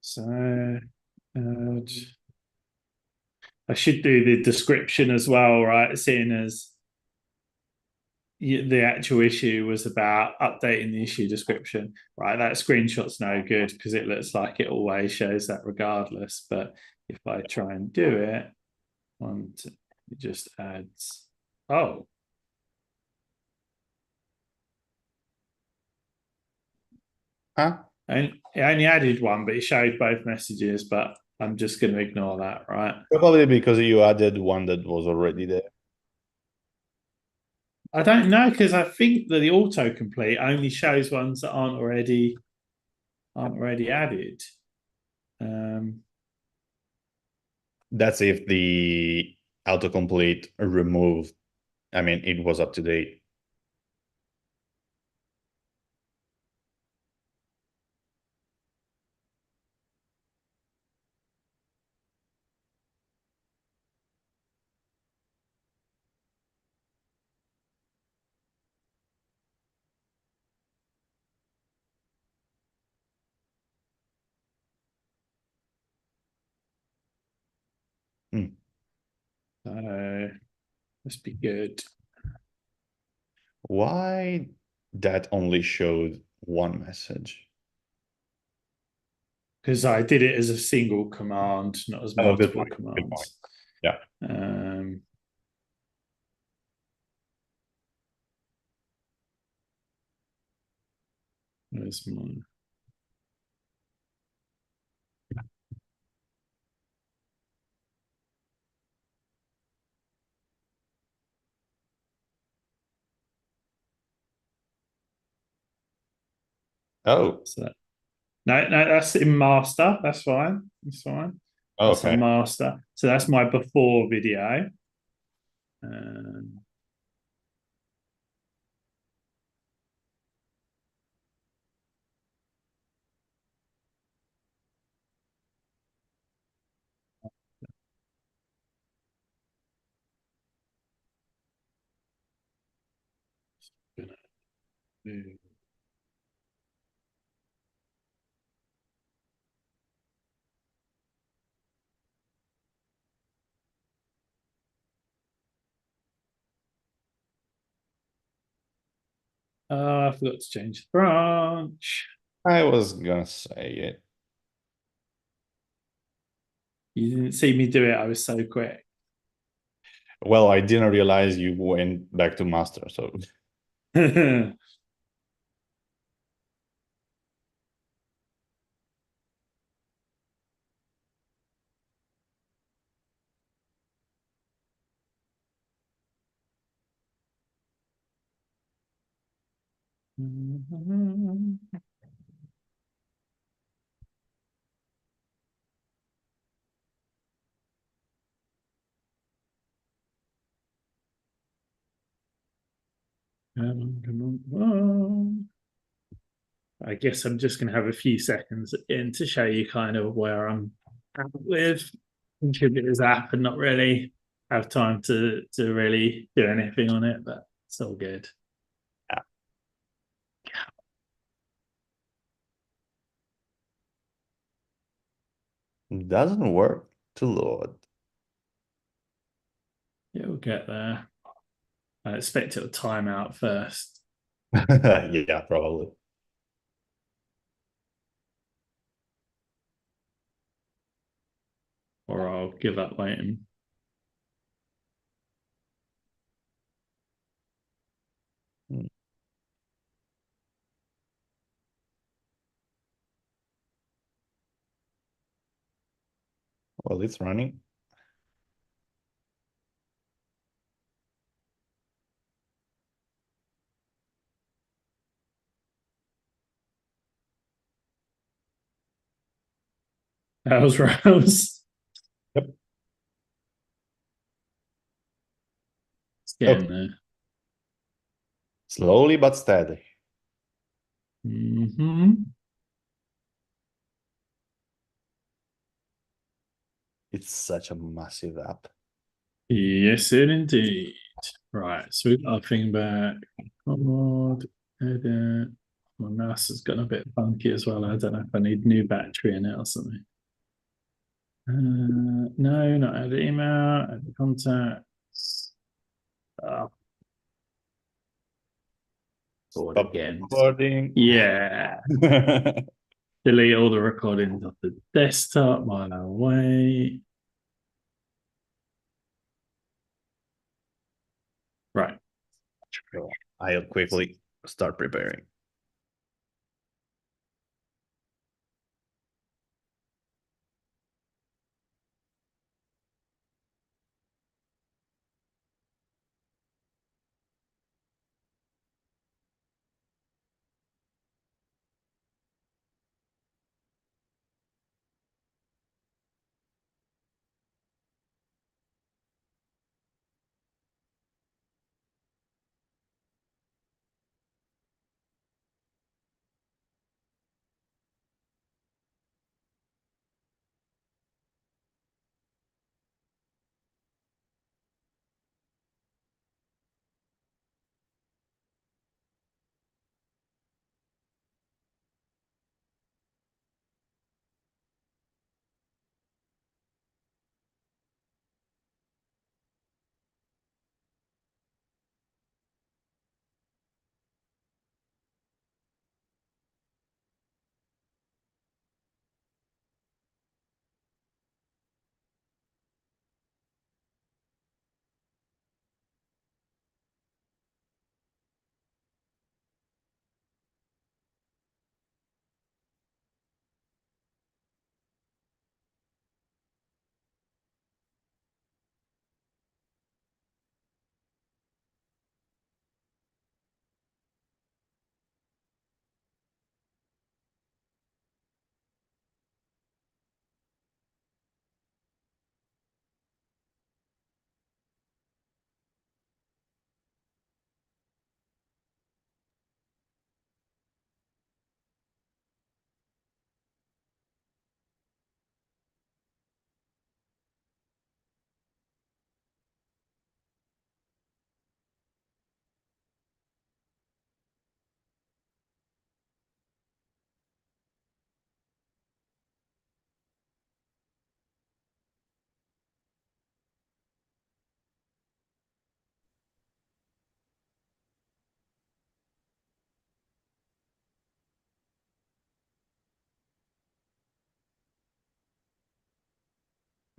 Speaker 1: So I should do the description as well, right? Seeing as the actual issue was about updating the issue description, right? That screenshot's no good because it looks like it always shows that regardless. But if I try and do it, it just adds. Oh,
Speaker 2: Huh?
Speaker 1: and it only added one, but it showed both messages. But I'm just going to ignore that, right?
Speaker 2: Probably because you added one that was already there.
Speaker 1: I don't know because I think that the autocomplete only shows ones that aren't already added.
Speaker 2: That's if the autocomplete removed. I mean, it was up to date.
Speaker 1: Must be good.
Speaker 2: Why that only showed one message?
Speaker 1: because I did it as a single command, not as
Speaker 2: Oh, good
Speaker 1: multiple
Speaker 2: point. Good point.
Speaker 1: commands.
Speaker 2: Yeah.
Speaker 1: Um, where's my
Speaker 2: Oh,
Speaker 1: so no, no, that's in master. That's fine. That's fine. That's a
Speaker 2: okay.
Speaker 1: master. So that's my before video. Um, gonna do- I forgot to change the branch.
Speaker 2: I was gonna say it.
Speaker 1: You didn't see me do it. I was so quick.
Speaker 2: Well, I didn't realize you went back to master, so
Speaker 1: Come on. I guess I'm just going to have a few seconds in to show you kind of where I'm at with contributors app and not really have time to really do anything on it, but it's all good.
Speaker 2: yeah. Doesn't work to load.
Speaker 1: It'll get there. I expect it'll time out first,
Speaker 2: Yeah, probably.
Speaker 1: or I'll give up waiting.
Speaker 2: Hmm. Well, it's running.
Speaker 1: How's Rose?
Speaker 2: Yep.
Speaker 1: It's getting
Speaker 2: Okay.
Speaker 1: there.
Speaker 2: Slowly but steady.
Speaker 1: Mm-hmm.
Speaker 2: It's such a massive app.
Speaker 1: Yes, it indeed. Right, so we've got our thing back. Mod, edit. My mouse has gotten a bit funky as well. I don't know if I need new battery in it or something. No, not add email, add contacts. Oh, board
Speaker 2: Stop
Speaker 1: again.
Speaker 2: recording.
Speaker 1: Yeah. Delete all the recordings off the desktop while I wait. Right.
Speaker 2: So I'll quickly start preparing.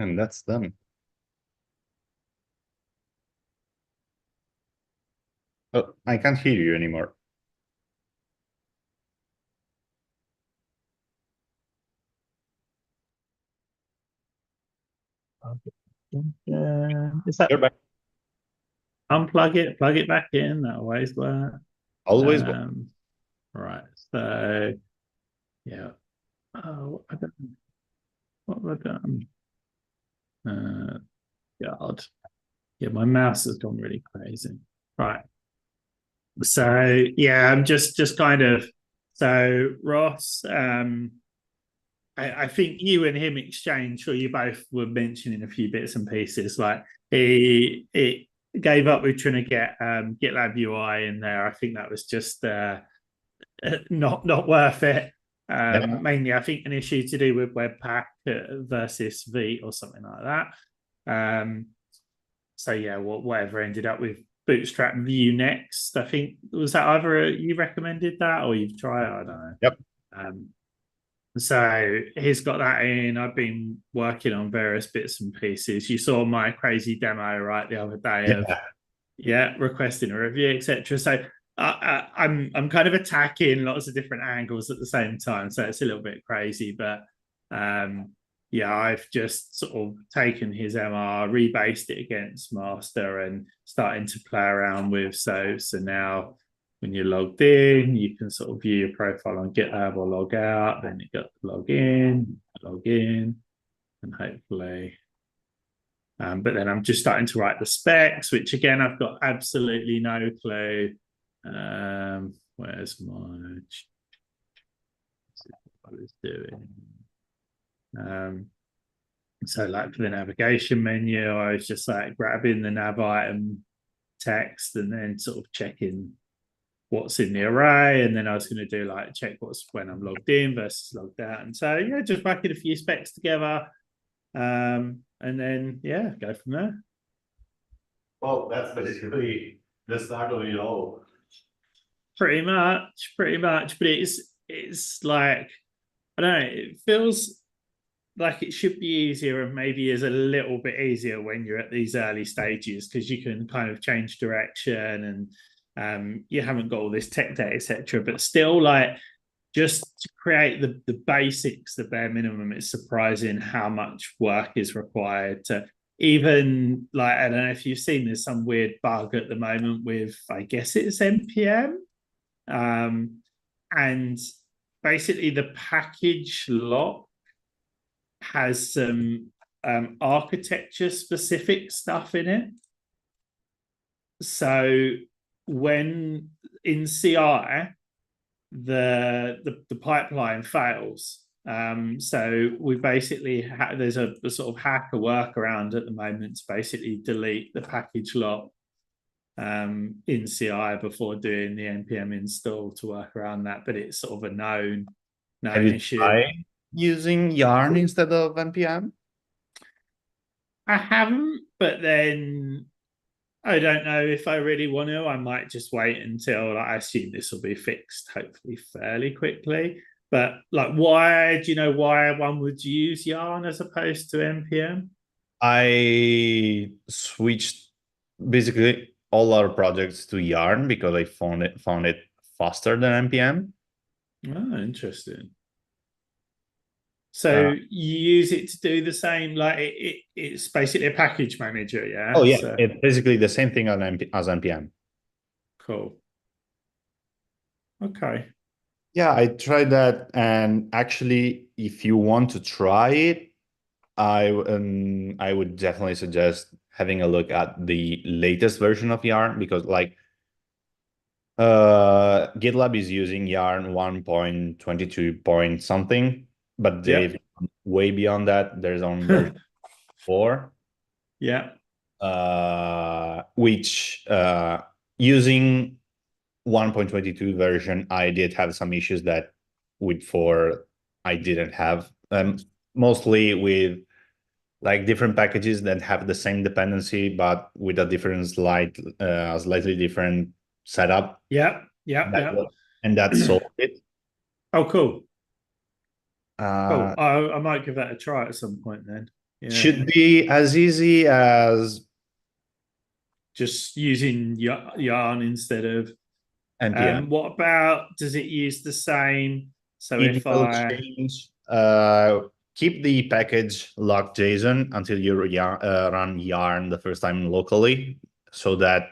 Speaker 2: And that's done. Oh, I can't hear you anymore.
Speaker 1: Is that
Speaker 2: You're back.
Speaker 1: unplug it, plug it back in? That always work.
Speaker 2: Always work.
Speaker 1: Right. So yeah. Oh, I don't, what have I done? God. Yeah, my mouse has gone really crazy. Right. So yeah, I'm just kind of so Ross, I think you and him exchanged, or you both were mentioning a few bits and pieces. Like he gave up with trying to get GitLab UI in there. I think that was just not worth it.
Speaker 2: Yeah.
Speaker 1: Mainly, I think an issue to do with Webpack versus V or something like that. So yeah, whatever ended up with Bootstrap View next. I think was that either you recommended that or you've tried. I don't know.
Speaker 2: Yep.
Speaker 1: Um, so he's got that in. I've been working on various bits and pieces. You saw my crazy demo right the other day of
Speaker 2: Yeah.
Speaker 1: requesting a review, etc. So I'm kind of attacking lots of different angles at the same time. So it's a little bit crazy, but yeah, I've just sort of taken his MR, rebased it against master, and starting to play around with. So now when you're logged in, you can sort of view your profile on GitHub or log out. Then you got to log in, and hopefully. But then I'm just starting to write the specs, which again I've got absolutely no clue. Where's my what it's doing? So like for the navigation menu, I was just like grabbing the nav item text and then sort of checking what's in the array, and then I was going to do like check what's when I'm logged in versus logged out, and so yeah, just whacking a few specs together, and then yeah, go from there.
Speaker 2: Well, that's basically the start of it all.
Speaker 1: Pretty much, but it's like I don't know, it feels like it should be easier and maybe is a little bit easier when you're at these early stages because you can kind of change direction and you haven't got all this tech debt, etc. But still, like just to create the basics, the bare minimum, it's surprising how much work is required to even like I don't know if you've seen there's some weird bug at the moment with I guess it's npm and basically the package lock has some architecture specific stuff in it. So when in CI, the pipeline fails. So we basically there's a sort of hacker workaround at the moment to basically delete the package lock in CI before doing the npm install to work around that. But it's sort of a known
Speaker 2: Have you
Speaker 1: issue.
Speaker 2: tried using Yarn instead of NPM?
Speaker 1: I haven't, but then I don't know if I really want to. I might just wait until I assume this will be fixed, hopefully fairly quickly. But like, why do you know why one would use Yarn as opposed to npm?
Speaker 2: I switched basically all our projects to Yarn because I found it faster than NPM.
Speaker 1: Oh, interesting. So you use it to do the same, like it's basically a package manager, yeah.
Speaker 2: Oh yeah,
Speaker 1: So
Speaker 2: it's basically the same thing as NPM.
Speaker 1: cool. Okay.
Speaker 2: Yeah, I tried that, and actually, if you want to try it, I would definitely suggest having a look at the latest version of Yarn because like GitLab is using Yarn 1.22 point something, but
Speaker 1: Yeah.
Speaker 2: they've way beyond that. There's on version 4,
Speaker 1: Yeah.
Speaker 2: which using 1.22 version, I did have some issues that with 4 I didn't have. Mostly with like different packages that have the same dependency but with a different slightly different setup.
Speaker 1: Yeah. Yeah.
Speaker 2: That
Speaker 1: Yeah.
Speaker 2: was, and that solved it.
Speaker 1: Oh, cool.
Speaker 2: Uh,
Speaker 1: Cool. I might give that a try at some point then.
Speaker 2: Should be as easy as
Speaker 1: just using yarn instead of.
Speaker 2: npm.
Speaker 1: What about, does it use the same? So
Speaker 2: It
Speaker 1: if
Speaker 2: will
Speaker 1: I,
Speaker 2: change. Keep the package locked JSON until you run yarn the first time locally, so that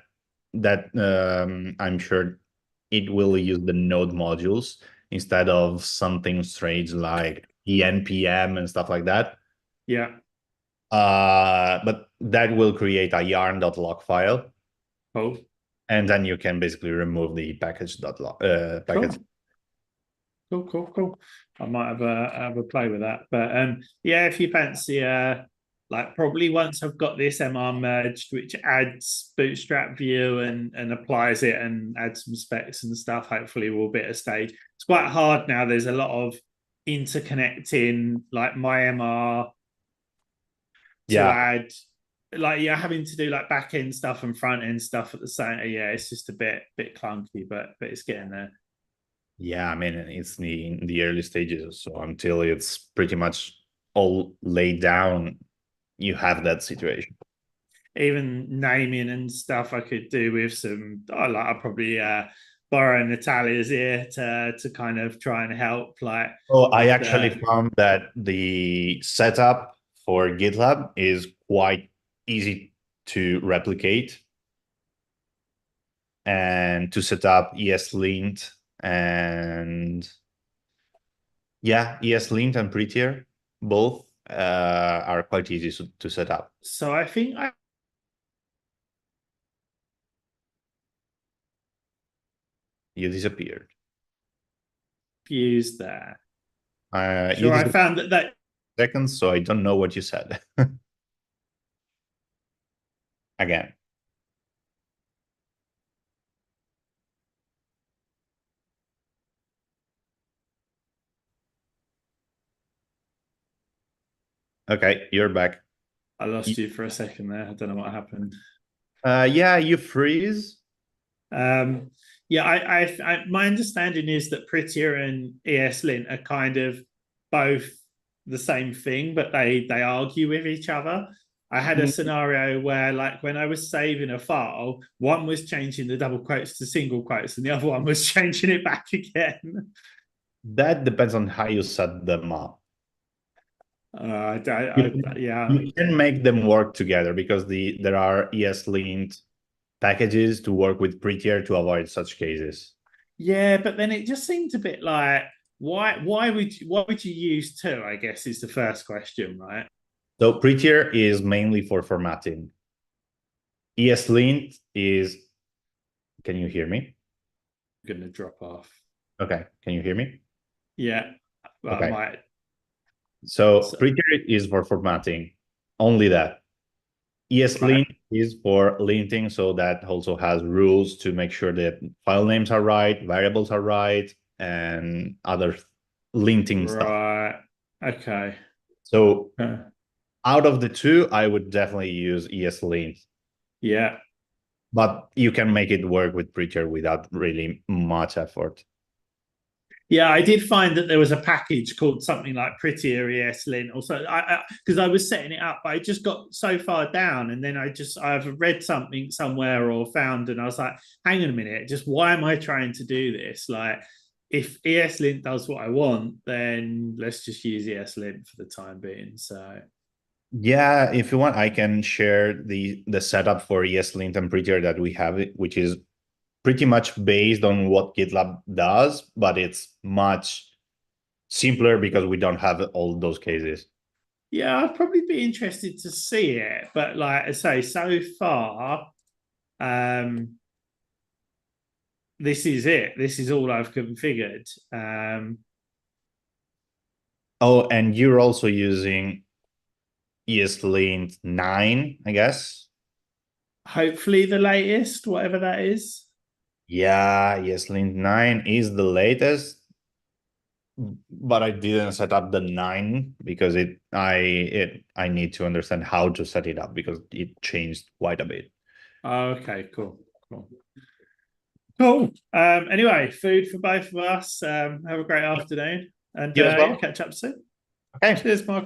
Speaker 2: I'm sure it will use the node modules instead of something strange like npm and stuff like that.
Speaker 1: yeah,
Speaker 2: But that will create a yarn.log file,
Speaker 1: cool,
Speaker 2: and then you can basically remove the package.log package.
Speaker 1: cool. Cool, cool, cool. I might have a play with that. But yeah, if you fancy like probably once I've got this MR merged, which adds Bootstrap view and applies it and adds some specs and stuff, hopefully we'll be at a stage. It's quite hard now. There's a lot of interconnecting like my MR to
Speaker 2: Yeah,
Speaker 1: add, like you're having to do like back end stuff and front end stuff at the same. Yeah, it's just a bit clunky, but it's getting there.
Speaker 2: yeah, I mean, it's in the early stages, so until it's pretty much all laid down, you have that situation.
Speaker 1: Even naming and stuff I could do with some. I'll probably borrow Natalia's ear to kind of try and help. Like,
Speaker 2: So I
Speaker 1: with
Speaker 2: actually found that the setup for GitLab is quite easy to replicate and to set up ESLint and yeah, ESLint and Prettier both are quite easy to set up.
Speaker 1: so I think I
Speaker 2: You disappeared.
Speaker 1: used that.
Speaker 2: You
Speaker 1: Sure, I
Speaker 2: disappeared
Speaker 1: found that
Speaker 2: seconds, so I don't know what you said. Again. Okay, you're back.
Speaker 1: I lost you for a second there. I don't know what happened.
Speaker 2: Yeah, you freeze.
Speaker 1: Um, yeah, my understanding is that Prettier and ESLint are kind of both the same thing, but they argue with each other. I had a scenario where, like, when I was saving a file, one was changing the double quotes to single quotes, and the other one was changing it back again.
Speaker 2: That depends on how you set them up.
Speaker 1: Yeah,
Speaker 2: You can make them work together because there are ESLint packages to work with Prettier to avoid such cases.
Speaker 1: yeah, but then it just seemed a bit like, why would you use two? I guess is the first question, right?
Speaker 2: So Prettier is mainly for formatting. ESLint is, can you hear me?
Speaker 1: I'm gonna drop off.
Speaker 2: Okay, can you hear me?
Speaker 1: Yeah, well, I
Speaker 2: Okay.
Speaker 1: might.
Speaker 2: So
Speaker 1: So,
Speaker 2: Prettier is for formatting, only that.
Speaker 1: right,
Speaker 2: ESLint is for linting, so that also has rules to make sure that file names are right, variables are right, and other linting stuff.
Speaker 1: right, okay.
Speaker 2: So
Speaker 1: Uh,
Speaker 2: out of the two, I would definitely use ESLint,
Speaker 1: yeah,
Speaker 2: but you can make it work with Prettier without really much effort.
Speaker 1: yeah. I did find that there was a package called something like Prettier ESLint, also. Because I was setting it up, but I just got so far down, and then I've read something somewhere or found, and I was like, hang on a minute, just why am I trying to do this? Like, if ESLint does what I want, then let's just use ESLint for the time being. So
Speaker 2: Yeah, if you want, I can share the setup for ESLint and Prettier that we have, which is pretty much based on what GitLab does, but it's much simpler because we don't have all those cases.
Speaker 1: yeah, I'd probably be interested to see it, but like I say, so far, um, this is it. This is all I've configured.
Speaker 2: Oh, and you're also using ESLint 9, I guess.
Speaker 1: Hopefully, the latest, whatever that is.
Speaker 2: Yeah, ESLint 9 is the latest, but I didn't set up the 9 because I need to understand how to set it up because it changed quite a bit.
Speaker 1: Okay, cool, cool, cool. Anyway, food for both of us. Have a great afternoon, and
Speaker 2: You as
Speaker 1: yeah,
Speaker 2: well?
Speaker 1: catch up soon.
Speaker 2: Okay.
Speaker 1: Cheers, Mark.